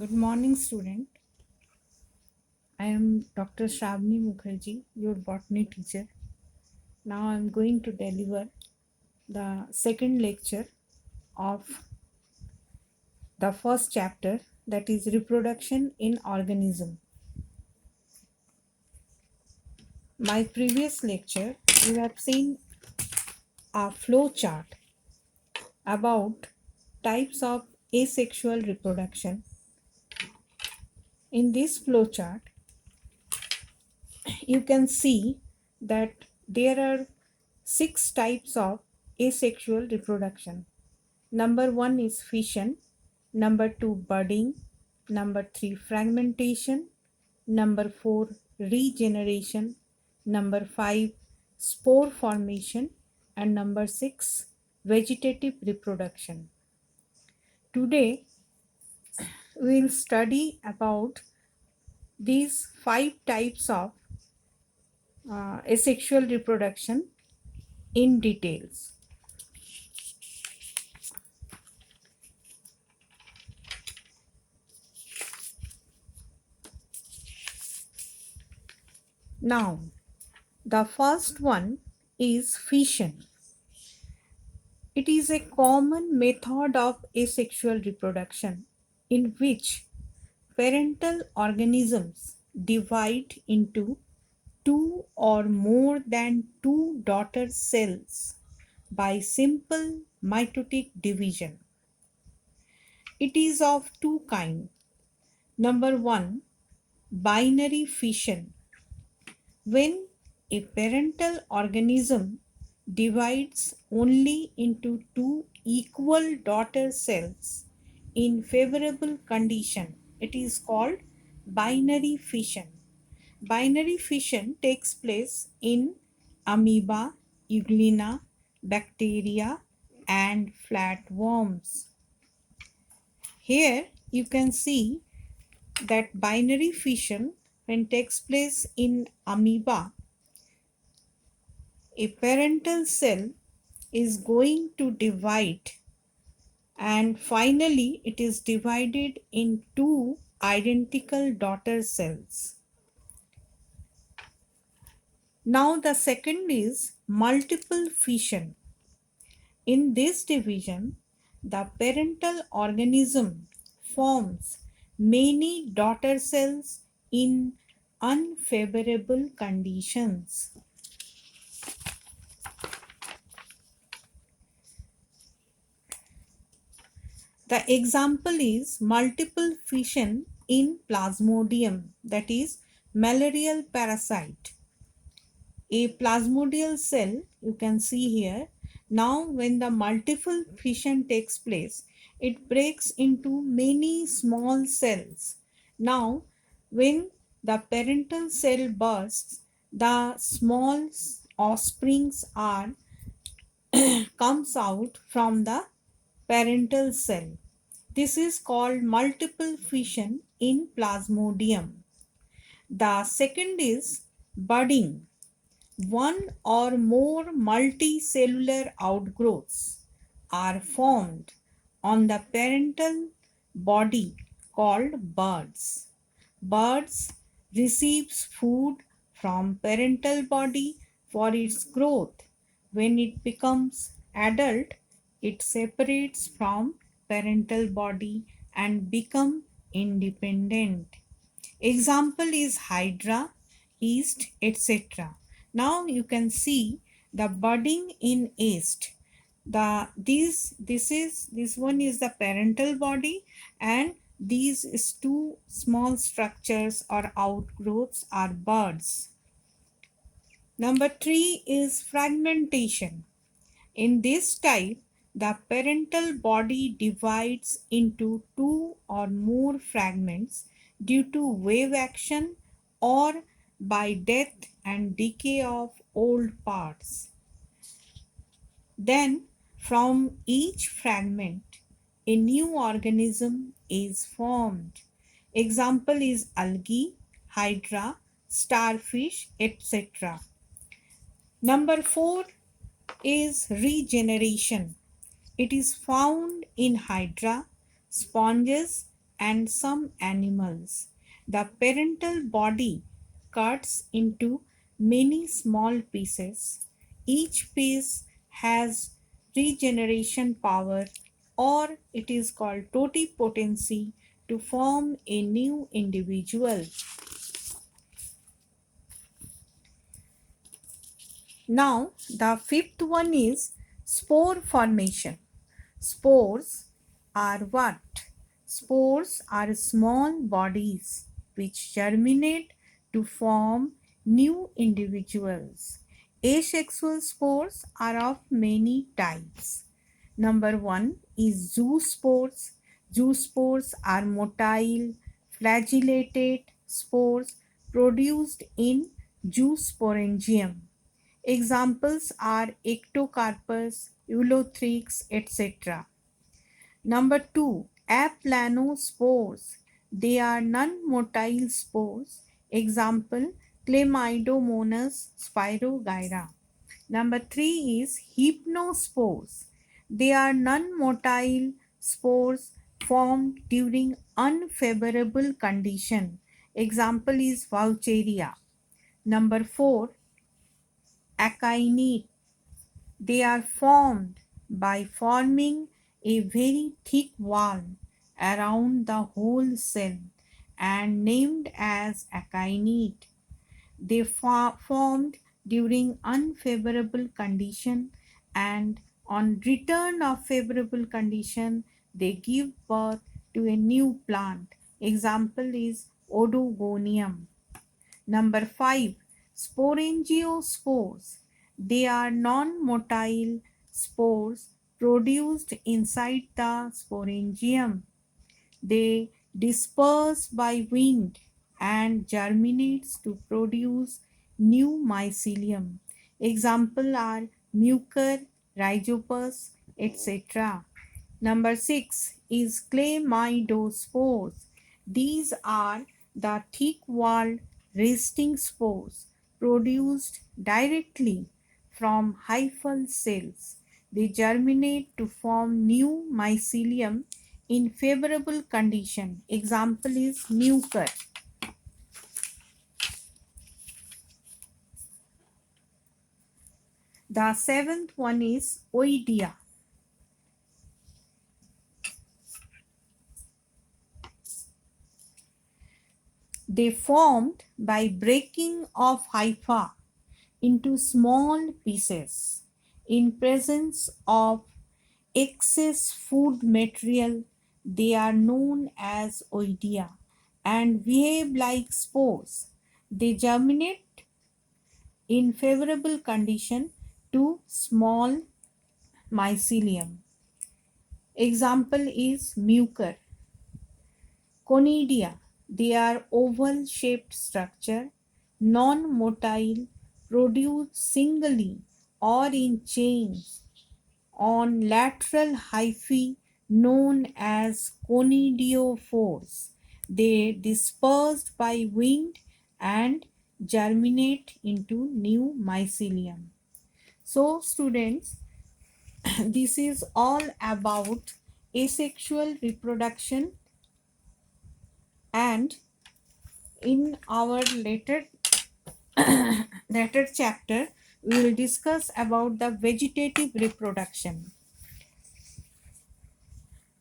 Good morning, student. I am Dr. Shravani Mukherjee, your botany teacher. Now I am going to deliver the second lecture of the first chapter, that is reproduction in organism. My previous lecture, you have seen a flow chart about types of asexual reproduction. In this flow chart, you can see that there are 6 types of asexual reproduction. Number 1 is fission, number 2 budding, number 3 fragmentation, number 4 regeneration, number 5 spore formation, and number 6 vegetative reproduction. Today we will study about these 5 types of asexual reproduction in details. Now, the first one is fission. It is a common method of asexual reproduction in which parental organisms divide into two or more than two daughter cells by simple mitotic division. It is of two kinds. Number 1, binary fission. When a parental organism divides only into two equal daughter cells in favorable condition, it is called binary fission. Binary fission takes place in amoeba, euglena, bacteria, and flatworms. Here you can see that binary fission, when takes place in amoeba, a parental cell is going to divide, and finally it is divided in two identical daughter cells. Now the second is multiple fission. In this division, the parental organism forms many daughter cells in unfavorable conditions. The example is multiple fission in Plasmodium, that is malarial parasite. A plasmodial cell, you can see here. Now when the multiple fission takes place, it breaks into many small cells. Now when the parental cell bursts, the small offsprings are comes out from the parental cell. This is called multiple fission in Plasmodium. The second is budding. One or more multicellular outgrowths are formed on the parental body called buds. Buds receives food from parental body for its growth. When it becomes adult, it separates from parental body and become independent. Example is hydra, yeast, etc. Now you can see the budding in yeast. This one is the parental body, and these is two small structures or outgrowths are buds. Number 3 is fragmentation. In this type, the parental body divides into two or more fragments due to wave action or by death and decay of old parts. Then, from each fragment, a new organism is formed. Example is algae, hydra, starfish, etc. Number 4 is regeneration. It is found in hydra, sponges, and some animals. The parental body cuts into many small pieces. Each piece has regeneration power, or it is called totipotency, to form a new individual. Now, the fifth one is spore formation. Spores are what? Spores are small bodies which germinate to form new individuals. Asexual spores are of many types. Number one is zoospores. Zoospores are motile, flagellated spores produced in zoosporangium. Examples are Ectocarpus, Ulothrix, etc. Number two, aplanospores. They are non-motile spores. Example, Chlamydomonas spirogyra. Number three is hypnospores. They are non-motile spores formed during unfavorable condition. Example is Vaucheria. Number four, akinete. They are formed by forming a very thick wall around the whole cell and named as akinete. They formed during unfavorable condition, and on return of favorable condition they give birth to a new plant. Example is Odogonium. Number 5, sporangiospores. They are non-motile spores produced inside the sporangium. They disperse by wind and germinates to produce new mycelium. Example are Mucor, Rhizopus, etc. Number 6 is chlamydospores. These are the thick-walled resting spores produced directly from hyphal cells. They germinate to form new mycelium in favorable condition. Example is Mucor. The seventh one is Oidea. They formed by breaking of hypha into small pieces in presence of excess food material. They are known as oidea and behave like spores. They germinate in favorable condition to small mycelium. Example is Mucor. Conidia. They are oval shaped structure, non-motile, produced singly or in chains on lateral hyphae known as conidiophores. They dispersed by wind and germinate into new mycelium. So students, this is all about asexual reproduction, and in our later chapter we will discuss about the vegetative reproduction.